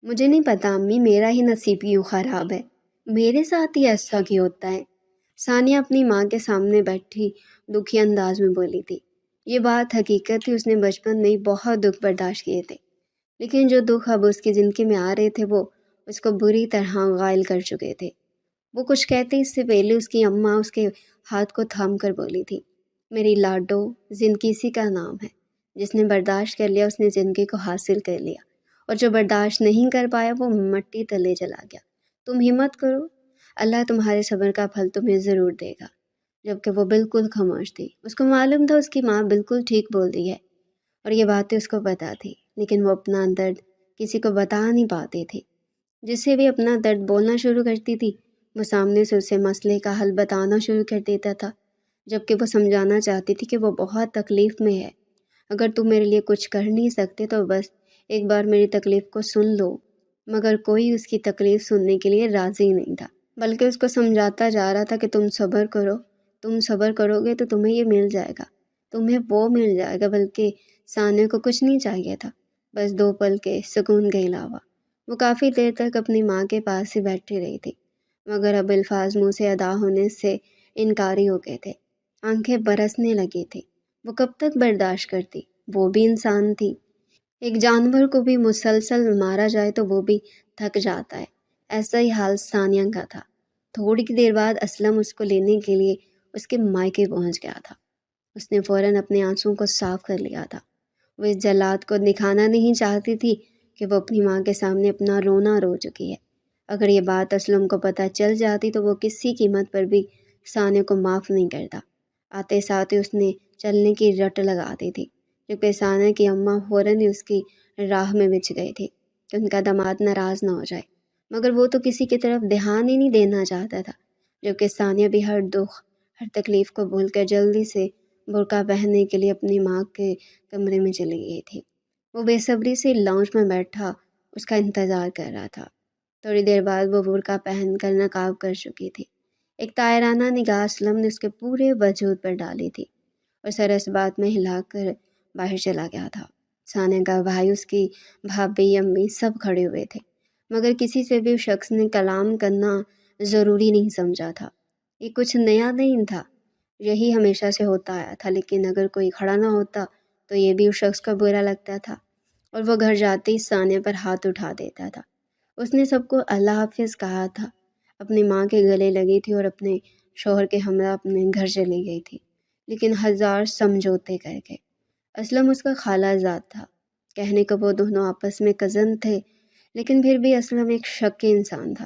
مجھے نہیں پتا امی، میرا ہی نصیب کیوں خراب ہے، میرے ساتھ ہی ایسا کیوں ہوتا ہے؟ ثانیہ اپنی ماں کے سامنے بیٹھی دکھی انداز میں بولی تھی۔ یہ بات حقیقت تھی، اس نے بچپن میں ہی بہت دکھ برداشت کیے تھے، لیکن جو دکھ اب اس کی زندگی میں آ رہے تھے وہ اس کو بری طرح غائل کر چکے تھے۔ وہ کچھ کہتے اس سے پہلے اس کی اماں اس کے ہاتھ کو تھام کر بولی تھی، میری لاڈو، زندگی اسی کا نام ہے، جس نے برداشت کر لیا اس نے زندگی کو حاصل کر لیا، اور جو برداشت نہیں کر پایا وہ مٹی تلے چلا گیا۔ تم ہمت کرو، اللہ تمہارے صبر کا پھل تمہیں ضرور دے گا۔ جبکہ وہ بالکل خاموش تھی، اس کو معلوم تھا اس کی ماں بالکل ٹھیک بول رہی ہے، اور یہ باتیں اس کو پتہ تھی، لیکن وہ اپنا درد کسی کو بتا نہیں پاتی تھی۔ جس سے بھی اپنا درد بولنا شروع کرتی تھی وہ سامنے سے اسے مسئلے کا حل بتانا شروع کر دیتا تھا، جبکہ وہ سمجھانا چاہتی تھی کہ وہ بہت تکلیف میں ہے۔ اگر تم میرے لیے کچھ کر نہیں سکتے تو بس ایک بار میری تکلیف کو سن لو، مگر کوئی اس کی تکلیف سننے کے لیے راضی نہیں تھا، بلکہ اس کو سمجھاتا جا رہا تھا کہ تم صبر کرو، تم صبر کرو گے تو تمہیں یہ مل جائے گا، تمہیں وہ مل جائے گا۔ بلکہ ثانیہ کو کچھ نہیں چاہیے تھا، بس 2 پل کے سکون کے علاوہ۔ وہ کافی دیر تک اپنی ماں کے پاس ہی بیٹھی رہی تھی، مگر اب الفاظ منہ سے ادا ہونے سے انکاری ہو گئے تھے، آنکھیں برسنے لگی تھی۔ وہ کب تک برداشت کرتی؟ وہ بھی انسان تھی، ایک جانور کو بھی مسلسل مارا جائے تو وہ بھی تھک جاتا ہے۔ ایسا ہی حال ثانیہ کا تھا۔ تھوڑی دیر بعد اسلم اس کو لینے کے لیے اس کے مائکے پہنچ گیا تھا۔ اس نے فوراً اپنے آنسوں کو صاف کر لیا تھا۔ وہ اس جلاد کو دکھانا نہیں چاہتی تھی کہ وہ اپنی ماں کے سامنے اپنا رونا رو چکی ہے۔ اگر یہ بات اسلم کو پتہ چل جاتی تو وہ کسی قیمت پر بھی ثانیہ کو معاف نہیں کرتا۔ آتے ساتھ اس نے چلنے کی رٹ لگا دی تھی، جبکہ ثانیہ کی اماں فوراً ہی اس کی راہ میں بچھ گئی تھی کہ ان کا داماد ناراض نہ ہو جائے، مگر وہ تو کسی کی طرف دھیان ہی نہیں دینا چاہتا تھا۔ جبکہ ثانیہ بھی ہر دکھ، ہر تکلیف کو بھول کر جلدی سے برقع پہننے کے لیے اپنی ماں کے کمرے میں چلی گئی تھی۔ وہ بے صبری سے لاؤنج میں بیٹھا اس کا انتظار کر رہا تھا۔ تھوڑی دیر بعد وہ برقع پہن کر نقاب کر چکی تھی۔ ایک طائرانہ نگاہ اسلم نے اس کے پورے وجود پر ڈالی تھی اور سر اس بات میں ہلا کر باہر چلا گیا تھا۔ ثانیہ کا بھائی، اس کی بھابھی، امی سب کھڑے ہوئے تھے، مگر کسی سے بھی اس شخص نے کلام کرنا ضروری نہیں سمجھا تھا۔ یہ کچھ نیا نہیں تھا، یہی ہمیشہ سے ہوتا آیا تھا، لیکن اگر کوئی کھڑا نہ ہوتا تو یہ بھی اس شخص کا برا لگتا تھا، اور وہ گھر جاتے ہی ثانیہ پر ہاتھ اٹھا دیتا تھا۔ اس نے سب کو اللہ حافظ کہا تھا، اپنی ماں کے گلے لگی تھی اور اپنے شوہر کے ہمراہ اپنے گھر چلی گئی تھی، لیکن ہزار سمجھوتے کر کے۔ اسلم اس کا خالہ زاد تھا، کہنے کو وہ دونوں آپس میں کزن تھے، لیکن پھر بھی اسلم ایک شکی انسان تھا،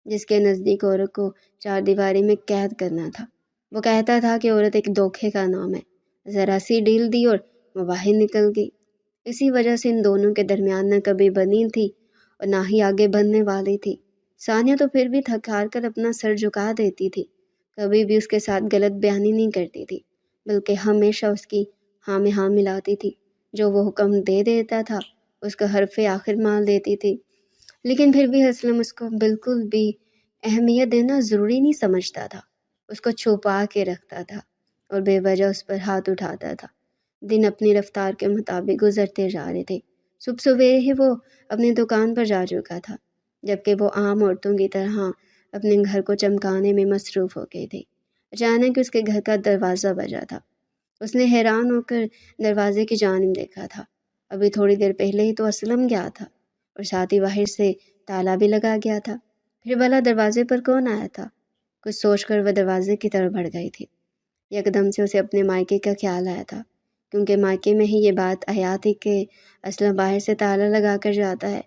جس کے نزدیک عورت کو 4 دیواری میں قید کرنا تھا۔ وہ کہتا تھا کہ عورت ایک دھوکے کا نام ہے، ذرا سی ڈیل دی اور وہ باہر نکل گئی۔ اسی وجہ سے ان دونوں کے درمیان نہ کبھی بنی تھی اور نہ ہی آگے بننے والی تھی۔ ثانیہ تو پھر بھی تھک ہار کر اپنا سر جھکا دیتی تھی، کبھی بھی اس کے ساتھ غلط بیانی نہیں کرتی تھی، بلکہ ہمیشہ اس کی ہاں میں ہاں ملاتی تھی، جو وہ حکم دے دیتا تھا اس کا حرف آخر مان دیتی تھی۔ لیکن پھر بھی اسلم اس کو بالکل بھی اہمیت دینا ضروری نہیں سمجھتا تھا، اس کو چھپا کے رکھتا تھا اور بے وجہ اس پر ہاتھ اٹھاتا تھا۔ دن اپنی رفتار کے مطابق گزرتے جا رہے تھے۔ صبح سویرے ہی وہ اپنی دکان پر جا چکا تھا، جبکہ وہ عام عورتوں کی طرح اپنے گھر کو چمکانے میں مصروف ہو گئی تھی۔ اچانک اس کے گھر کا دروازہ بجا تھا۔ اس نے حیران ہو کر دروازے کی جانب دیکھا تھا۔ ابھی تھوڑی دیر پہلے ہی تو اسلم گیا تھا، اور ساتھ ہی باہر سے تالا بھی لگا گیا تھا، پھر بھلا دروازے پر کون آیا تھا؟ کچھ سوچ کر وہ دروازے کی طرف بڑھ گئی تھی۔ یکدم سے اسے اپنے مائکے کا خیال آیا تھا، کیونکہ مائکے میں ہی یہ بات آیا تھی کہ اسلم باہر سے تالا لگا کر جاتا ہے۔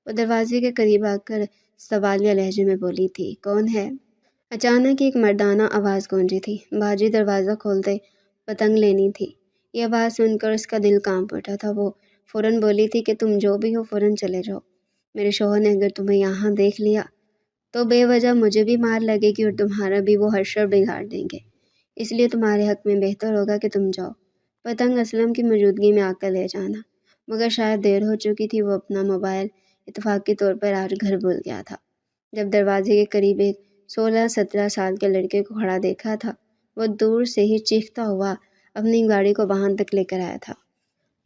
وہ دروازے کے قریب آ کر سوالیہ لہجے میں بولی تھی، کون ہے؟ اچانک ایک مردانہ آواز گونجی تھی، باجی دروازہ کھول دے، پتنگ لینی تھی۔ یہ آواز سن کر اس کا دل کانپ اٹھا تھا۔ وہ فوراً بولی تھی کہ تم جو بھی ہو فوراً چلے جاؤ، میرے شوہر نے اگر تمہیں یہاں دیکھ لیا تو بے وجہ مجھے بھی مار لگے گی اور تمہارا بھی وہ حشر بگاڑ دیں گے، اس لیے تمہارے حق میں بہتر ہوگا کہ تم جاؤ، پتنگ اسلم کی موجودگی میں آ کر لے جانا۔ مگر شاید دیر ہو چکی تھی، وہ اپنا موبائل اتفاقی طور پر آج گھر بھول گیا تھا۔ جب دروازے کے قریب ایک 16-17 سال کے لڑکے کو کھڑا دیکھا تھا، وہ دور سے ہی چیختا ہوا اپنی گاڑی کو وہاں تک لے کر آیا تھا،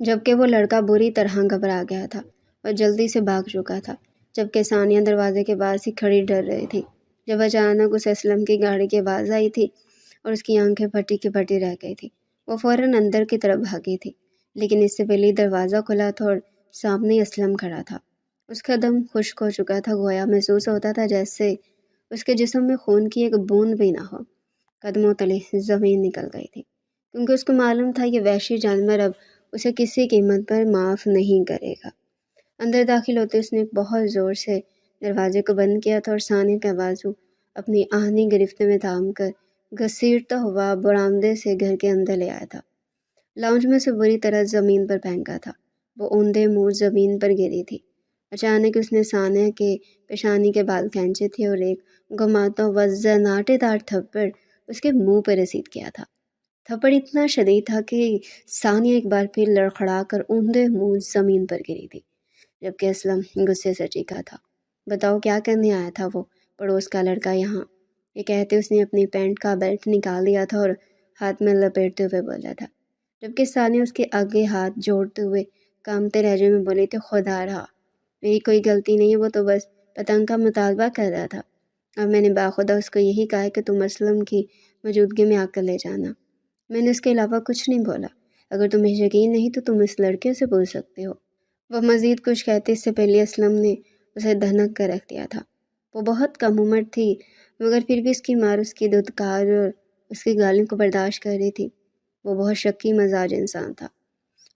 جبکہ وہ لڑکا بری طرح گھبرا گیا تھا اور جلدی سے بھاگ چکا تھا۔ جبکہ ثانیہ دروازے کے پاس ہی کھڑی ڈر رہی تھی جب اچانک اسے اسلم کی گاڑی کی آواز آئی تھی اور اس کی آنکھیں پھٹی کی پھٹی رہ گئی تھی۔ وہ فوراً اندر کی طرف بھاگی تھی، لیکن اس سے پہلے ہی دروازہ کھلا تھا اور سامنے اسلم کھڑا تھا۔ اس کا دم خشک ہو چکا تھا، گویا محسوس ہوتا تھا جیسے اس کے جسم میں خون کی ایک بوند بھی نہ ہو۔ قدموں تلے زمین نکل گئی تھی، کیونکہ اس کو معلوم تھا یہ وحشی جانور اب اسے کسی قیمت پر معاف نہیں کرے گا۔ اندر داخل ہوتے اس نے بہت زور سے دروازے کو بند کیا تھا اور ثانیہ کا بازو اپنی آہنی گرفت میں تھام کر گھسیٹتا ہوا برآمدے سے گھر کے اندر لے آیا تھا۔ لاؤنج میں سے بری طرح زمین پر پھینکا تھا، وہ اوندے منہ زمین پر گری تھی۔ اچانک اس نے ثانیہ کے پیشانی کے بال کھینچے تھے اور ایک گھماتا ہوا زناٹے دار تھپڑ اس کے منہ پر رسید کیا تھا۔ تھپڑ اتنا شدید تھا کہ ثانیہ ایک بار پھر لڑکھڑا کر اوندے منہ زمین پر گری تھی، جبکہ اسلم غصے سے چیخا تھا۔ بتاؤ کیا کرنے آیا تھا وہ پڑوس کا لڑکا یہاں؟ یہ کہتے اس نے اپنی پینٹ کا بیلٹ نکال دیا تھا اور ہاتھ میں لپیٹتے ہوئے بولا تھا، جبکہ ثانیہ اس کے آگے ہاتھ جوڑتے ہوئے کامتے لہجے میں بولی تھی، خدا رہا میری کوئی غلطی نہیں، وہ تو بس پتنگ کا مطالبہ کر رہا تھا۔ اب میں نے باخدا اس کو یہی کہا ہے کہ تم اسلم کی موجودگی میں آ کر لے جانا، میں نے اس کے علاوہ کچھ نہیں بولا۔ اگر تمہیں یقین نہیں تو تم اس لڑکے سے پوچھ سکتے ہو۔ وہ مزید کچھ کہتے اس سے پہلے اسلم نے اسے دھنک کر رکھ دیا تھا۔ وہ بہت کم عمر تھی، مگر پھر بھی اس کی مار اس کی دھتکار اور اس کی گالیوں کو برداشت کر رہی تھی۔ وہ بہت شکی مزاج انسان تھا،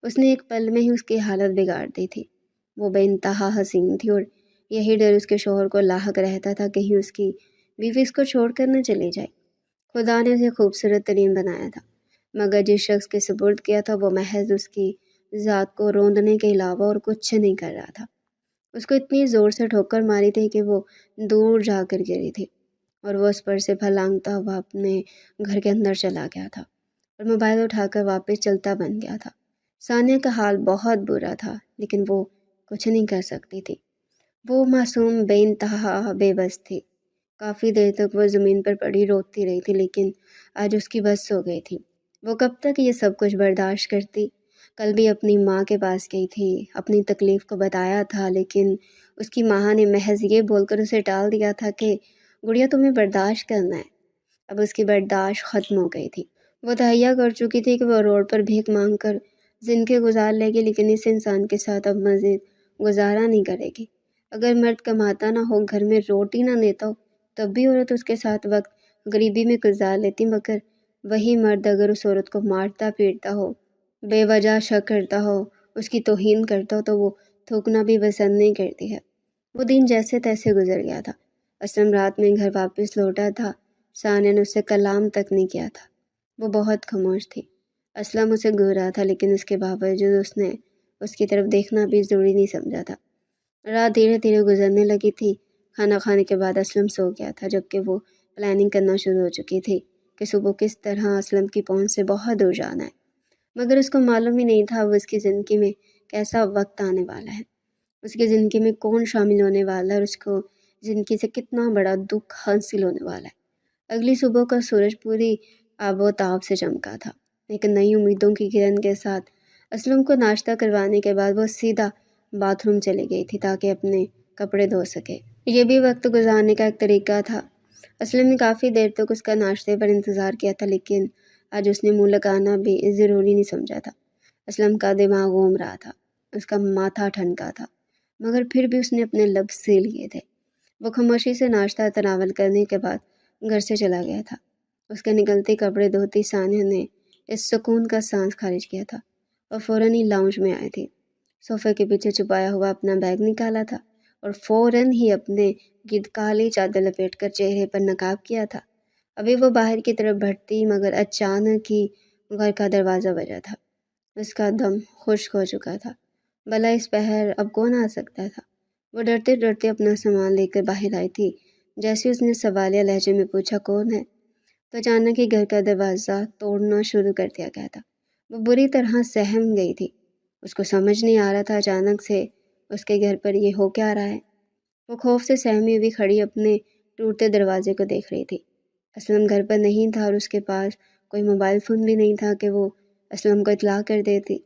اس نے ایک پل میں ہی اس کی حالت بگاڑ دی تھی۔ وہ بے انتہا حسین تھی اور یہی ڈر اس کے شوہر کو لاحق رہتا تھا، کہیں اس کی بیوی اس کو چھوڑ کر نہ چلی جائے۔ خدا نے اسے خوبصورت ترین بنایا تھا، مگر جس شخص کے سپرد کیا تھا وہ محض اس کی ذات کو روندنے کے علاوہ اور کچھ نہیں کر رہا تھا۔ اس کو اتنی زور سے ٹھوکر ماری تھی کہ وہ دور جا کر گری تھی اور وہ اس پر سے پھلانگتا ہوا اپنے گھر کے اندر چلا گیا تھا اور موبائل اٹھا کر واپس چلتا بن گیا تھا۔ ثانیہ کا حال بہت برا تھا، لیکن وہ کچھ نہیں کر سکتی تھی۔ وہ معصوم بے انتہا بے بس تھی۔ کافی دیر تک وہ زمین پر پڑی روتی رہی تھی، لیکن آج اس کی بس ہو گئی تھی۔ وہ کب تک یہ سب کچھ برداشت کرتی؟ کل بھی اپنی ماں کے پاس گئی تھی، اپنی تکلیف کو بتایا تھا، لیکن اس کی ماں نے محض یہ بول کر اسے ٹال دیا تھا کہ گڑیا تمہیں برداشت کرنا ہے۔ اب اس کی برداشت ختم ہو گئی تھی۔ وہ تہیا کر چکی تھی کہ وہ روڈ پر بھیک مانگ کر زندگی گزار لے گی، لیکن اس انسان کے ساتھ اب مزید گزارا نہیں کرے گی۔ اگر مرد کماتا نہ ہو، گھر میں روٹی نہ دیتا ہو، تب بھی عورت اس کے ساتھ وقت غریبی میں گزار لیتی، مگر وہی مرد اگر اس عورت کو مارتا پیٹتا ہو، بے وجہ شک کرتا ہو، اس کی توہین کرتا ہو، تو وہ تھوکنا بھی پسند نہیں کرتی ہے۔ وہ دن جیسے تیسے گزر گیا تھا۔ اسلم رات میں گھر واپس لوٹا تھا۔ ثانیہ نے اس سے کلام تک نہیں کیا تھا۔ وہ بہت خاموش تھی۔ اسلم اسے گھور رہا تھا، لیکن اس کے باوجود اس نے اس کی طرف دیکھنا بھی ضروری نہیں سمجھا تھا۔ رات دھیرے دھیرے گزرنے لگی تھی۔ کھانا کھانے کے بعد اسلم سو گیا تھا، جبکہ وہ پلاننگ کرنا شروع ہو چکی تھی کہ صبح کس طرح اسلم کی پہنچ سے بہت دور جانا ہے۔ مگر اس کو معلوم ہی نہیں تھا وہ اس کی زندگی میں کیسا وقت آنے والا ہے، اس کی زندگی میں کون شامل ہونے والا ہے اور اس کو زندگی سے کتنا بڑا دکھ حاصل ہونے والا ہے۔ اگلی صبح کا سورج پوری آب و تاب سے چمکا تھا، ایک نئی امیدوں کی کرن کے ساتھ۔ اسلم کو ناشتہ کروانے کے بعد وہ سیدھا باتھ روم چلی گئی تھی تاکہ اپنے کپڑے دھو سکے۔ یہ بھی وقت گزارنے کا ایک طریقہ تھا۔ اسلم نے کافی دیر تک اس کا ناشتے پر انتظار کیا تھا، لیکن آج اس نے منہ لگانا بھی ضروری نہیں سمجھا تھا۔ اسلم کا دماغ گھوم رہا تھا، اس کا ماتھا ٹھنکا تھا، مگر پھر بھی اس نے اپنے لب سیل لیے تھے۔ وہ خاموشی سے ناشتہ تناول کرنے کے بعد گھر سے چلا گیا تھا۔ اس کے نکلتے کپڑے دھوتی ثانیہ نے اس سکون کا سانس خارج کیا تھا اور فوراً ہی لاؤنج میں آئی تھی۔ صوفے کے پیچھے چھپایا ہوا اپنا بیگ نکالا تھا اور فوراً ہی اپنے گرد کالی چادر لپیٹ کر چہرے پر نقاب کیا تھا۔ ابھی وہ باہر کی طرف بڑھتی مگر اچانک ہی گھر کا دروازہ بجا تھا۔ اس کا دم خشک ہو چکا تھا۔ بھلا اس پہر اب کون آ سکتا تھا؟ وہ ڈرتے ڈرتے اپنا سامان لے کر باہر آئی تھی۔ جیسے اس نے سوالیہ لہجے میں پوچھا کون ہے، تو اچانک ہی گھر کا دروازہ توڑنا شروع کر دیا گیا تھا۔ وہ بری طرح سہم گئی تھی۔ اس کو سمجھ نہیں آ رہا تھا اچانک سے اس کے گھر پر یہ ہو کیا رہا ہے۔ وہ خوف سے سہمی ہوئی کھڑی اپنے ٹوٹتے دروازے کو دیکھ رہی تھی۔ اسلم گھر پر نہیں تھا اور اس کے پاس کوئی موبائل فون بھی نہیں تھا کہ وہ اسلم کو اطلاع کر دیتی۔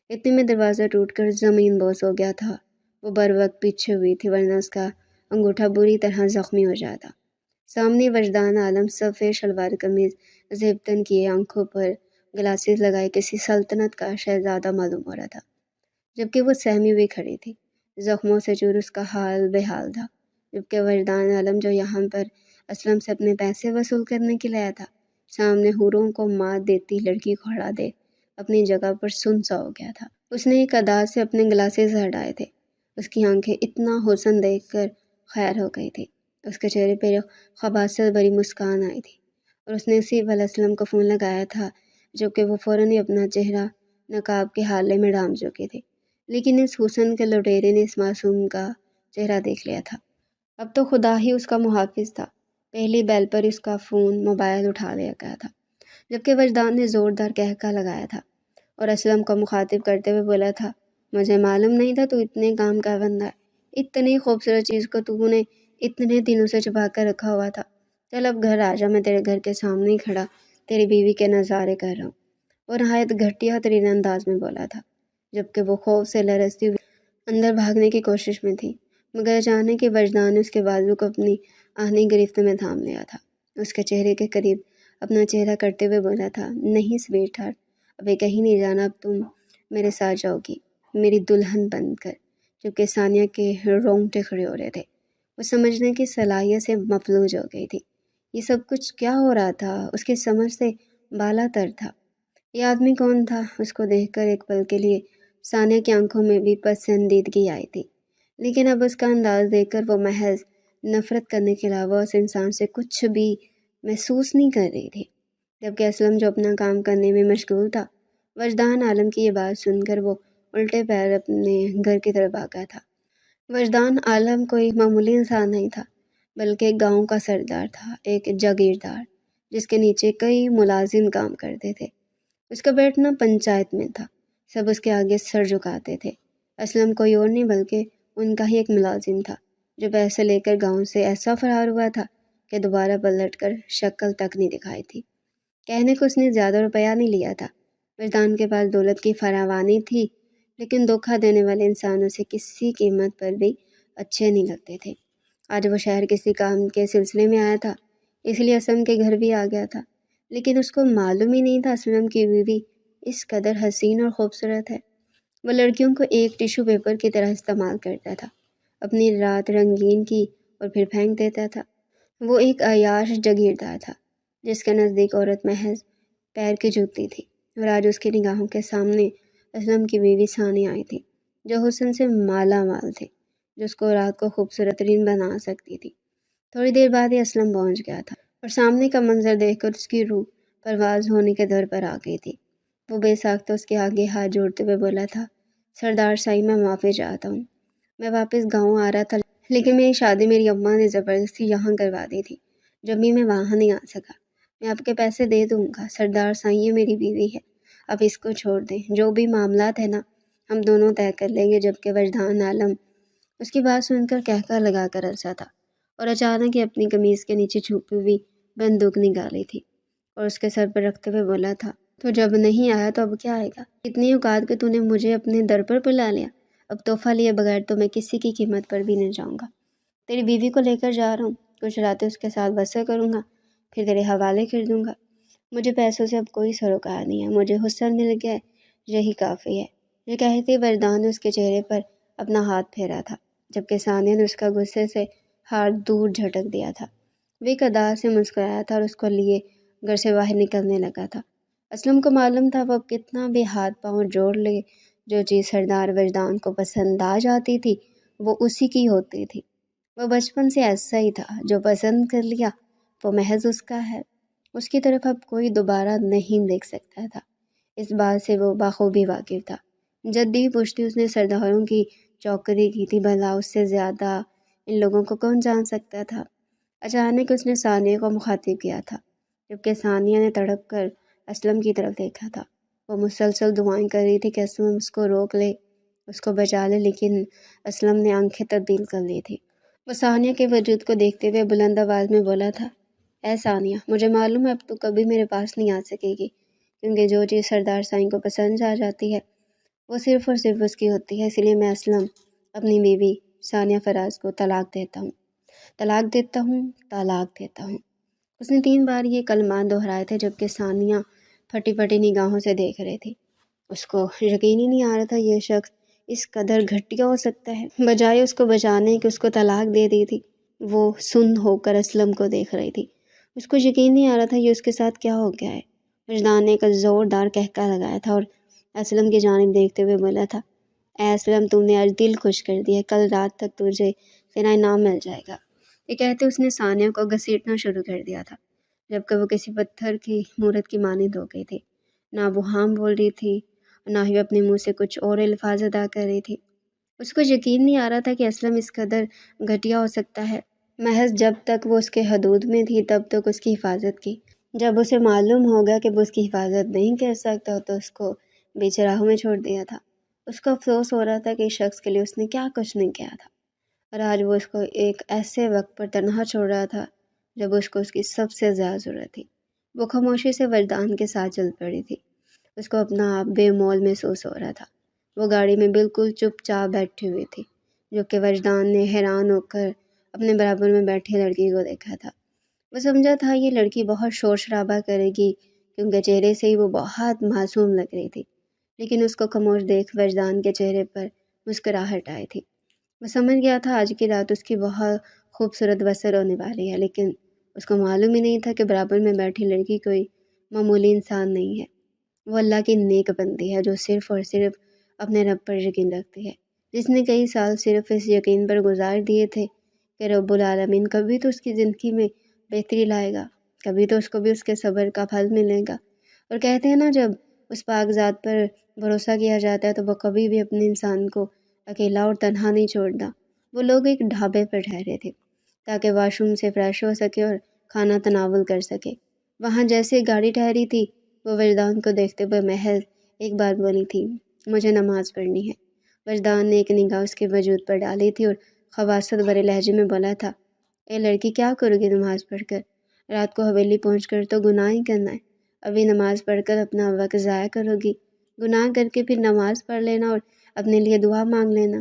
اتنے میں دروازہ ٹوٹ کر زمین بوس ہو گیا تھا وہ بر وقت پیچھے ہوئی تھی ورنہ اس کا انگوٹھا بری طرح زخمی ہو جاتا۔ سامنے وجدان عالم سفید شلوار قمیض زیب تن کیے آنکھوں پر گلاسز لگائے کسی سلطنت کا شہزادہ معلوم ہو رہا تھا، جبکہ وہ سہمی ہوئی کھڑی تھی، زخموں سے چور اس کا حال بے حال تھا، جبکہ وجدان عالم جو یہاں پر اسلم سے اپنے پیسے وصول کرنے کے لیے آیا تھا، سامنے حوروں کو مات دیتی لڑکی کو ہڑا دے اپنی جگہ پر سن سا ہو گیا تھا۔ اس نے ایک ادا سے اپنے گلاسز ہٹائے تھے، اس کی آنکھیں اتنا حسن دیکھ کر خیر ہو گئی تھی، اس کے چہرے پہ خباثت بھری مسکان آئی تھی، اور اس نے اسی وقت اسلم کو فون لگایا تھا جبکہ وہ فوراً ہی اپنا چہرہ نقاب کے حالے میں ڈھانپ چکی تھی، لیکن اس حسن کے لٹیرے نے اس معصوم کا چہرہ دیکھ لیا تھا۔ اب تو خدا ہی اس کا محافظ تھا، پہلی بیل پر اس کا فون موبائل اٹھا لیا گیا تھا، جبکہ وجدان نے زوردار قہقہ لگایا تھا اور اسلم کو مخاطب کرتے ہوئے بولا تھا، مجھے معلوم نہیں تھا تو اتنے کام کا بندہ ہے، اتنی خوبصورت چیز کو تو نے اتنے دنوں سے چھپا کر رکھا ہوا تھا، چل اب گھر آ جا، میں تیرے گھر کے سامنے ہی کھڑا تیری بیوی کے نظارے کر رہا ہوں۔ اور نہایت گھٹیا ترین انداز میں بولا تھا، جبکہ وہ خوف سے لرزتی ہوئی اندر بھاگنے کی کوشش میں تھی، مگر اچانک کہ وجدان نے اس کے بازو کو اپنی آہنی گرفت میں تھام لیا تھا، اس کے چہرے کے قریب اپنا چہرہ کرتے ہوئے بولا تھا، نہیں سویٹ ہارٹ، ابھی کہیں نہیں جانا، اب تم میرے ساتھ جاؤ گی میری دلہن بن کر۔ جبکہ ثانیہ کے رونگٹے کھڑے ہو رہے تھے، وہ سمجھنے کی صلاحیت سے مفلوج ہو گئی تھی، یہ سب کچھ کیا ہو رہا تھا، اس کی سمجھ سے بالا تر تھا۔ یہ آدمی کون تھا؟ اس کو دیکھ کر ایک پل کے لیے ثانیہ کی آنکھوں میں بھی پسندیدگی آئی تھی، لیکن اب اس کا انداز دیکھ کر وہ محض نفرت کرنے کے علاوہ اس انسان سے کچھ بھی محسوس نہیں کر رہی تھی۔ جبکہ اسلم جو اپنا کام کرنے میں مشغول تھا، وجدان عالم کی یہ بات سن کر وہ الٹے پیر اپنے گھر کی طرف بھاگا تھا۔ وجدان عالم کوئی معمولی انسان نہیں تھا، بلکہ ایک گاؤں کا سردار تھا، ایک جاگیردار جس کے نیچے کئی ملازم کام کرتے تھے۔ اس کا بیٹھنا پنچایت میں تھا، سب اس کے آگے سر جھکاتے تھے۔ اسلم کوئی اور نہیں بلکہ ان کا ہی ایک ملازم تھا، جو پیسے لے کر گاؤں سے ایسا فرار ہوا تھا کہ دوبارہ پلٹ کر شکل تک نہیں دکھائی تھی۔ کہنے کو اس نے زیادہ روپیہ نہیں لیا تھا، وجدان کے پاس دولت کی فراوانی تھی، لیکن دھوکہ دینے والے انسان اسے کسی قیمت پر بھی اچھے نہیں لگتے تھے۔ آج وہ شہر کسی کام کے سلسلے میں آیا تھا، اس لیے اسلم کے گھر بھی آ گیا تھا، لیکن اس کو معلوم ہی نہیں تھا اسلم کی بیوی اس قدر حسین اور خوبصورت ہے۔ وہ لڑکیوں کو ایک ٹیشو پیپر کی طرح استعمال کرتا تھا، اپنی رات رنگین کی اور پھر پھینک دیتا تھا۔ وہ ایک عیاش جاگیردار تھا جس کے نزدیک عورت محض پیر کی جوتی تھی، اور آج اس کی نگاہوں کے سامنے اسلم کی بیوی ثانیہ آئی تھی، جو حسن سے مالا مال تھی، جو اس کو رات کو خوبصورت ترین بنا سکتی تھی۔ تھوڑی دیر بعد ہی اسلم پہنچ گیا تھا اور سامنے کا منظر دیکھ کر اس کی روح پرواز ہونے کے در پر آ گئی تھی۔ وہ بے ساختہ اس کے آگے ہاتھ جوڑتے ہوئے بولا تھا، سردار صاحب میں معافی چاہتا ہوں، میں واپس گاؤں آ رہا تھا، لیکن میری شادی میری اماں نے زبردستی یہاں کروا دی تھی، جب بھی میں وہاں نہیں آ سکا۔ میں آپ کے پیسے دے دوں گا، سردار صاحب یہ میری بیوی ہے، اب اس کو چھوڑ دیں، جو بھی معاملات ہیں نا ہم دونوں طے کر لیں گے۔ جبکہ وجدان عالم اس کی بات سن کر کہکہ لگا کر ہنسا تھا، اور اچانک ہی اپنی قمیض کے نیچے چھپی ہوئی بندوق نکالی تھی اور اس کے سر پر رکھتے ہوئے بولا تھا، تو جب نہیں آیا تو اب کیا آئے گا؟ اتنی اوقات کہ تو نے مجھے اپنے در پر بلا لیا، اب تحفہ لیے بغیر تو میں کسی کی قیمت پر بھی نہیں جاؤں گا۔ تیری بیوی کو لے کر جا رہا ہوں، کچھ راتیں اس کے ساتھ بسر کروں گا، پھر تیرے حوالے کر دوں گا۔ مجھے پیسوں سے اب کوئی سروکار نہیں ہے، مجھے حسن مل گیا ہے، یہی کافی ہے۔ یہ کہتے وجدان نے اس کے چہرے پر اپنا ہاتھ پھیرا تھا، جبکہ ثانیہ نے اس کا غصے سے ہاتھ دور جھٹک دیا تھا۔ وہ ایک ادا سے مسکرایا تھا اور اس کو لیے گھر سے باہر نکلنے لگا تھا۔ اسلم کو معلوم تھا وہ اب کتنا بھی ہاتھ پاؤں جوڑ لے، جو چیز سردار وجدان کو پسند آ جاتی تھی وہ اسی کی ہوتی تھی۔ وہ بچپن سے ایسا ہی تھا، جو پسند کر لیا وہ محض اس کا ہے، اس کی طرف اب کوئی دوبارہ نہیں دیکھ سکتا تھا۔ اس بات سے وہ بخوبی واقف تھا۔ جدی پشتی اس نے سرداروں کی چوکری کی تھی، بھلا اس سے زیادہ ان لوگوں کو کون جان سکتا تھا؟ اچانک اس نے ثانیہ کو مخاطب کیا تھا، جبکہ ثانیہ نے تڑپ کر اسلم کی طرف دیکھا تھا۔ وہ مسلسل دعائیں کر رہی تھی کہ اسلم اس کو روک لے، اس کو بچا لے، لیکن اسلم نے آنکھیں تبدیل کر لی تھی۔ وہ ثانیہ کے وجود کو دیکھتے ہوئے بلند آواز میں بولا تھا، اے ثانیہ، مجھے معلوم ہے اب تو کبھی میرے پاس نہیں آ سکے گی، کیونکہ جو چیز سردار سائیں کو پسند آ جاتی ہے وہ صرف اور صرف اس کی ہوتی ہے، اس لیے میں اسلم اپنی بیوی ثانیہ فراز کو طلاق دیتا ہوں، طلاق دیتا ہوں، طلاق دیتا ہوں۔ اس نے 3 بار یہ کلمات دہرائے تھے جبکہ ثانیہ پھٹی پھٹی نگاہوں سے دیکھ رہی تھی۔ اس کو یقین ہی نہیں آ رہا تھا یہ شخص اس قدر گھٹیا ہو سکتا ہے۔ بجائے اس کو بچانے کہ اس کو طلاق دے دی تھی، وہ سن ہو کر اسلم کو دیکھ رہی تھی۔ اس کو یقین نہیں آ رہا تھا یہ اس کے ساتھ کیا ہو گیا ہے۔ وجدان نے ایک زوردار قہقہ لگایا تھا اور اسلم کی جانب دیکھتے ہوئے بولا تھا، اے اسلم، تم نے آج دل خوش کر دیا ہے، کل رات تک تجھے تیرا انعام مل جائے گا۔ یہ کہتے اس نے ثانیہ کو گھسیٹنا شروع کر دیا تھا، جبکہ وہ کسی پتھر کی مورت کی مانند ہو گئی تھی۔ نہ وہ ہاں بول رہی تھی، نہ ہی اپنے منہ سے کچھ اور الفاظ ادا کر رہی تھی۔ اس کو یقین نہیں آ رہا تھا کہ اسلم اس قدر گھٹیا ہو سکتا ہے۔ محض جب تک وہ اس کے حدود میں تھی تب تک اس کی حفاظت کی، جب اسے معلوم ہو گیا کہ وہ اس کی حفاظت نہیں کر سکتا تو اس کو بیچ راہوں میں چھوڑ دیا تھا۔ اس کو افسوس ہو رہا تھا کہ اس شخص کے لیے اس نے کیا کچھ نہیں کیا تھا، اور آج وہ اس کو ایک ایسے وقت پر تنہا چھوڑ رہا تھا جب اس کو اس کی سب سے زیادہ ضرورت تھی۔ وہ خاموشی سے وجدان کے ساتھ چل پڑی تھی۔ اس کو اپنا آپ بے مول محسوس ہو رہا تھا۔ وہ گاڑی میں بالکل چپ چاپ بیٹھی ہوئی تھی، جو کہ وجدان نے حیران ہو کر اپنے برابر میں بیٹھی لڑکی کو دیکھا تھا۔ وہ سمجھا تھا یہ لڑکی بہت شور شرابہ کرے گی کیونکہ چہرے سے ہی وہ بہت معصوم لگ رہی تھی، لیکن اس کو خاموش دیکھ وجدان کے چہرے پر مسکراہٹ آئی تھی۔ وہ سمجھ گیا تھا آج کی رات اس کی بہت خوبصورت بسر ہونے والی ہے، لیکن اس کو معلوم ہی نہیں تھا کہ برابر میں بیٹھی لڑکی کوئی معمولی انسان نہیں ہے۔ وہ اللہ کی نیک بندی ہے جو صرف اور صرف اپنے رب پر یقین رکھتی ہے، جس نے کئی سال صرف اس یقین پر گزار دیے تھے کہ رب العالمین کبھی تو اس کی زندگی میں بہتری لائے گا، کبھی تو اس کو بھی اس کے صبر کا پھل ملے گا۔ اور کہتے ہیں نا، جب اس پاک ذات پر بھروسہ کیا جاتا ہے تو وہ کبھی بھی اپنے انسان کو اکیلا اور تنہا نہیں چھوڑتا۔ وہ لوگ ایک ڈھابے پر ٹھہرے تھے تاکہ واش روم سے فریش ہو سکے اور کھانا تناول کر سکے۔ وہاں جیسے گاڑی ٹھہری تھی وہ وجدان کو دیکھتے ہوئے محض ایک بات بولی تھی، مجھے نماز پڑھنی ہے۔ وجدان نے ایک نگاہ اس کے وجود پر ڈالی تھی اور خباثت بھرے لہجے میں بولا تھا، اے لڑکی، کیا کرو گی نماز پڑھ کر؟ رات کو حویلی پہنچ کر تو گناہ ہی کرنا ہے۔ ابھی نماز پڑھ کر اپنا وقت ضائع کرو گی، گناہ کر کے پھر نماز پڑھ لینا اور اپنے لیے دعا مانگ لینا۔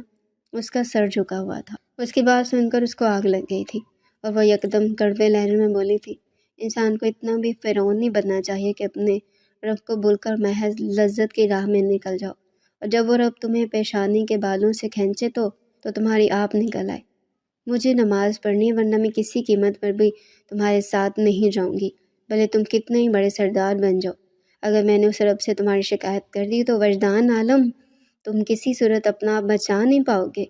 اس کا سر جھکا ہوا تھا۔ اس کی بات سن کر اس کو آگ لگ گئی تھی اور وہ یکدم کڑوے لہجے میں بولی تھی، انسان کو اتنا بھی فرعون نہیں بننا چاہیے کہ اپنے رب کو بھول کر محض لذت کی راہ میں نکل جاؤ، اور جب وہ رب تمہیں پیشانی کے بالوں سے کھینچے تو تمہاری آپ نکل آئے۔ مجھے نماز پڑھنی ہے، ورنہ میں کسی قیمت پر بھی تمہارے ساتھ نہیں جاؤں گی، بھلے تم کتنے ہی بڑے سردار بن جاؤ۔ اگر میں نے اس رب سے تمہاری شکایت کر دی تو وجدان عالم، تم کسی صورت اپنا آپ بچا نہیں پاؤ گے۔